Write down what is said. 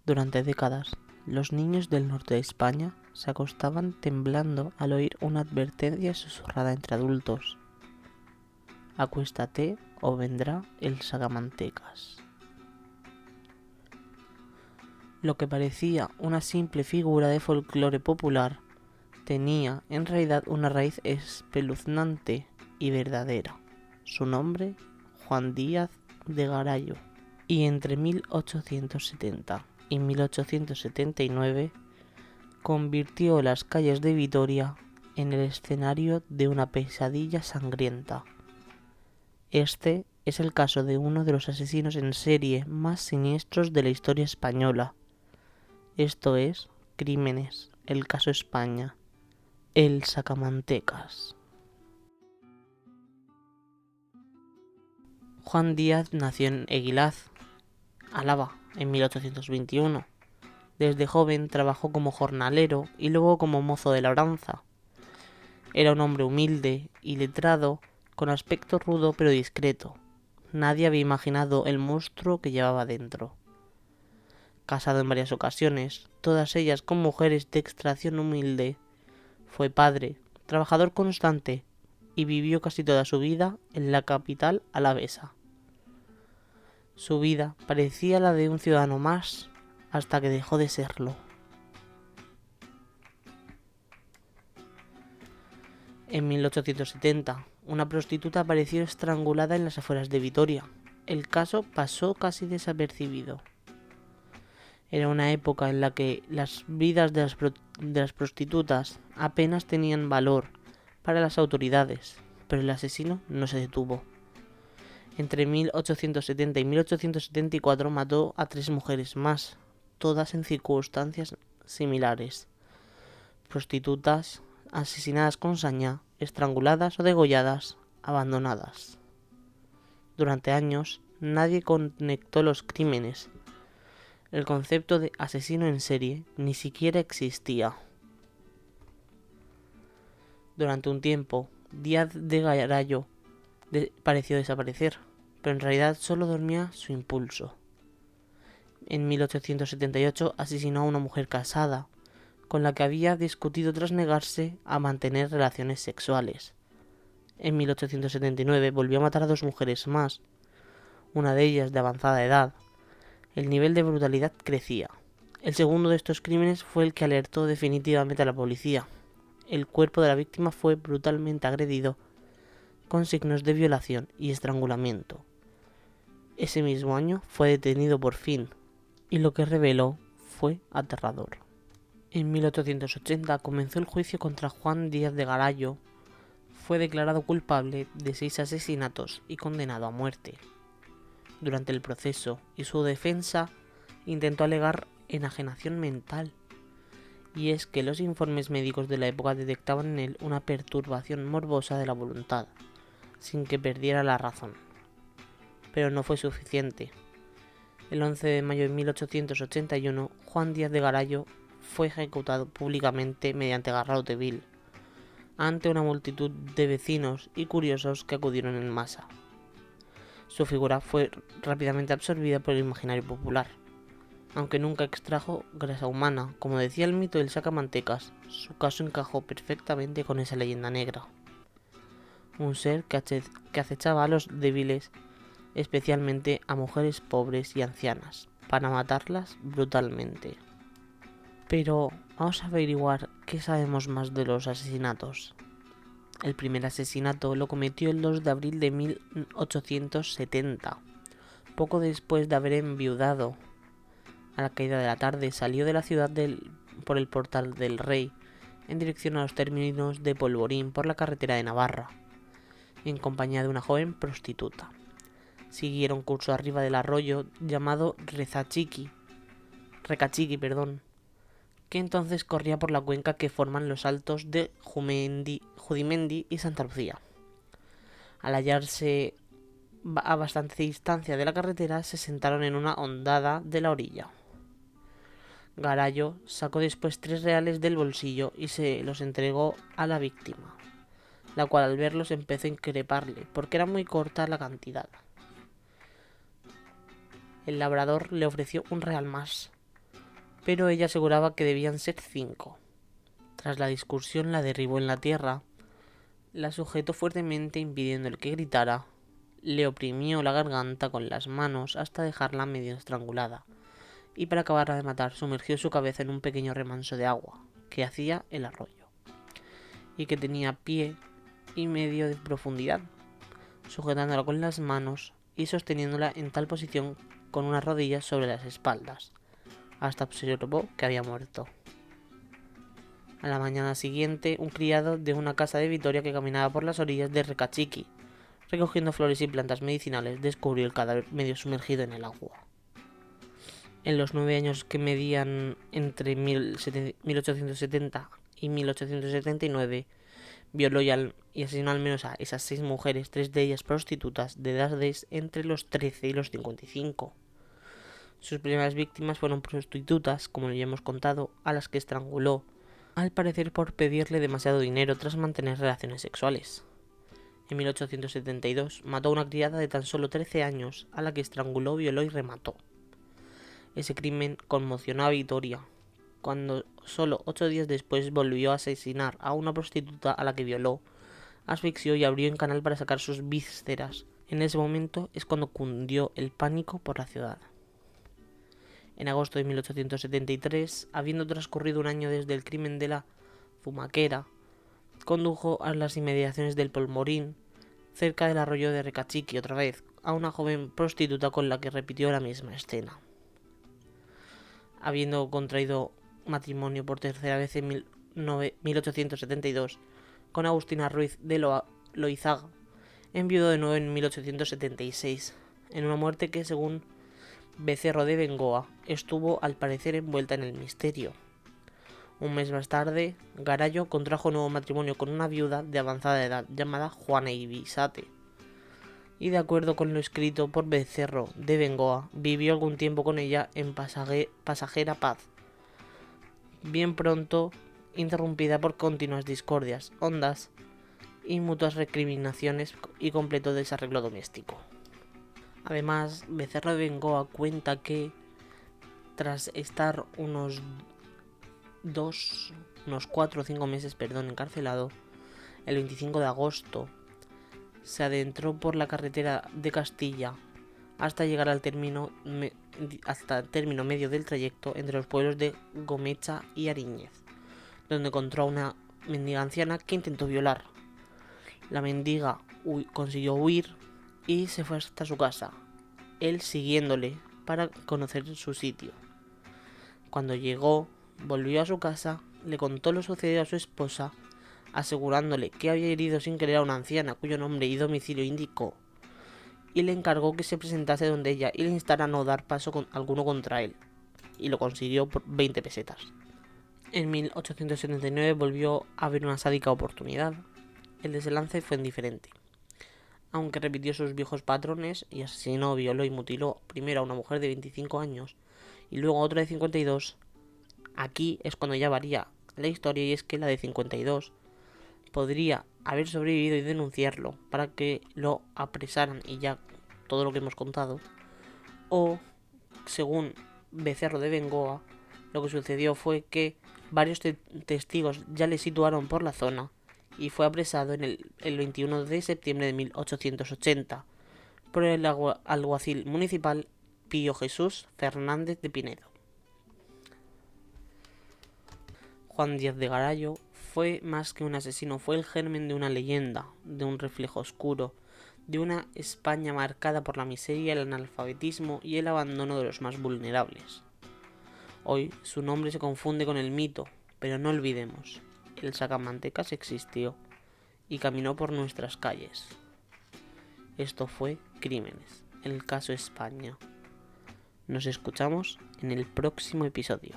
Durante décadas, los niños del norte de España se acostaban temblando al oír una advertencia susurrada entre adultos: acuéstate o vendrá el sagamantecas. Lo que parecía una simple figura de folclore popular tenía en realidad una raíz espeluznante y verdadera. Su nombre, Juan Díaz de Garayo. Y entre 1870 y 1879 convirtió las calles de Vitoria en el escenario de una pesadilla sangrienta. Este es el caso de uno de los asesinos en serie más siniestros de la historia española. Esto es Crímenes, el caso España, el Sacamantecas. Juan Díaz nació en Eguilaz, Álava, en 1821. Desde joven trabajó como jornalero y luego como mozo de labranza. Era un hombre humilde y letrado, con aspecto rudo pero discreto. Nadie había imaginado el monstruo que llevaba dentro. Casado en varias ocasiones, todas ellas con mujeres de extracción humilde, fue padre, trabajador constante y vivió casi toda su vida en la capital alavesa. Su vida parecía la de un ciudadano más, hasta que dejó de serlo. En 1870, una prostituta apareció estrangulada en las afueras de Vitoria. El caso pasó casi desapercibido. Era una época en la que las vidas de las prostitutas apenas tenían valor para las autoridades, pero el asesino no se detuvo. Entre 1870 y 1874 mató a 3 mujeres más, todas en circunstancias similares. Prostitutas asesinadas con saña, estranguladas o degolladas, abandonadas. Durante años, nadie conectó los crímenes. El concepto de asesino en serie ni siquiera existía. Durante un tiempo, Díaz de Garayo pareció desaparecer, pero en realidad solo dormía su impulso. En 1878 asesinó a una mujer casada, con la que había discutido tras negarse a mantener relaciones sexuales. En 1879 volvió a matar a 2 mujeres más, una de ellas de avanzada edad. El nivel de brutalidad crecía. El segundo de estos crímenes fue el que alertó definitivamente a la policía. El cuerpo de la víctima fue brutalmente agredido, con signos de violación y estrangulamiento. Ese mismo año fue detenido por fin, y lo que reveló fue aterrador. En 1880 comenzó el juicio contra Juan Díaz de Garayo. Fue declarado culpable de 6 asesinatos y condenado a muerte. Durante el proceso y su defensa intentó alegar enajenación mental, y es que los informes médicos de la época detectaban en él una perturbación morbosa de la voluntad, sin que perdiera la razón. Pero no fue suficiente. El 11 de mayo de 1881, Juan Díaz de Garayo fue ejecutado públicamente mediante garrote vil, ante una multitud de vecinos y curiosos que acudieron en masa. Su figura fue rápidamente absorbida por el imaginario popular. Aunque nunca extrajo grasa humana, como decía el mito del sacamantecas, su caso encajó perfectamente con esa leyenda negra. Un ser que acechaba a los débiles, especialmente a mujeres pobres y ancianas, para matarlas brutalmente. Pero vamos a averiguar qué sabemos más de los asesinatos. El primer asesinato lo cometió el 2 de abril de 1870. Poco después de haber enviudado. A la caída de la tarde salió de la ciudad por el Portal del Rey, en dirección a los términos de Polvorín por la carretera de Navarra, en compañía de una joven prostituta. Siguieron curso arriba del arroyo llamado Recachiqui, que entonces corría por la cuenca que forman los altos de Judimendi y Santa Lucía. Al hallarse a bastante distancia de la carretera, se sentaron en una hondada de la orilla. Garayo sacó después 3 reales del bolsillo y se los entregó a la víctima, la cual al verlos empezó a increparle porque era muy corta la cantidad. El labrador le ofreció 1 real más, pero ella aseguraba que debían ser 5. Tras la discusión la derribó en la tierra, la sujetó fuertemente impidiéndole que gritara, le oprimió la garganta con las manos hasta dejarla medio estrangulada, y para acabarla de matar sumergió su cabeza en un pequeño remanso de agua que hacía el arroyo, y que tenía pie y medio de profundidad, sujetándola con las manos y sosteniéndola en tal posición con unas rodillas sobre las espaldas, hasta observó que había muerto. A la mañana siguiente, un criado de una casa de Vitoria que caminaba por las orillas de Recachiqui, recogiendo flores y plantas medicinales, descubrió el cadáver medio sumergido en el agua. En los 9 años que medían entre 1870 y 1879, violó y asesinó al menos a esas 6 mujeres, 3 de ellas prostitutas de edades entre los 13 y los 55. Sus primeras víctimas fueron prostitutas, como ya hemos contado, a las que estranguló, al parecer por pedirle demasiado dinero tras mantener relaciones sexuales. En 1872 mató a una criada de tan solo 13 años, a la que estranguló, violó y remató. Ese crimen conmocionó a Vitoria, cuando solo 8 días después volvió a asesinar a una prostituta a la que violó, asfixió y abrió un canal para sacar sus vísceras. En ese momento es cuando cundió el pánico por la ciudad. En agosto de 1873, habiendo transcurrido un año desde el crimen de la Zumaquera, condujo a las inmediaciones del Polmorín, cerca del arroyo de Recachiqui otra vez, a una joven prostituta con la que repitió la misma escena. Habiendo contraído matrimonio por tercera vez en 1872 con Agustina Ruiz de Loizaga, enviudó de nuevo en 1876, en una muerte que, según Becerro de Bengoa, estuvo al parecer envuelta en el misterio. Un mes más tarde, Garallo contrajo nuevo matrimonio con una viuda de avanzada edad llamada Juana Ibisate, y de acuerdo con lo escrito por Becerro de Bengoa, vivió algún tiempo con ella en pasajera paz, bien pronto interrumpida por continuas discordias, hondas y mutuas recriminaciones y completo desarreglo doméstico. Además, Becerro de Bengoa cuenta que, tras estar unos 4 o 5 meses, encarcelado, el 25 de agosto se adentró por la carretera de Castilla hasta llegar al término medio del trayecto entre los pueblos de Gomecha y Ariñez, donde encontró a una mendiga anciana que intentó violar. La mendiga consiguió huir y se fue hasta su casa, él siguiéndole para conocer su sitio. Cuando llegó, volvió a su casa, le contó lo sucedido a su esposa, asegurándole que había herido sin querer a una anciana cuyo nombre y domicilio indicó, y le encargó que se presentase donde ella y le instara a no dar paso alguno contra él, y lo consiguió por 20 pesetas. En 1879 volvió a haber una sádica oportunidad. El desenlace fue indiferente, aunque repitió sus viejos patrones y asesinó, violó y mutiló primero a una mujer de 25 años y luego a otra de 52. Aquí es cuando ya varía la historia, y es que la de 52 podría haber sobrevivido y denunciarlo para que lo apresaran y ya todo lo que hemos contado, o, según Becerro de Bengoa, lo que sucedió fue que varios testigos ya le situaron por la zona y fue apresado el 21 de septiembre de 1880 por el alguacil municipal Pío Jesús Fernández de Pinedo. Juan Díaz de Garallo fue más que un asesino, fue el germen de una leyenda, de un reflejo oscuro, de una España marcada por la miseria, el analfabetismo y el abandono de los más vulnerables. Hoy su nombre se confunde con el mito, pero no olvidemos, el sacamantecas existió y caminó por nuestras calles. Esto fue Crímenes, el caso España. Nos escuchamos en el próximo episodio.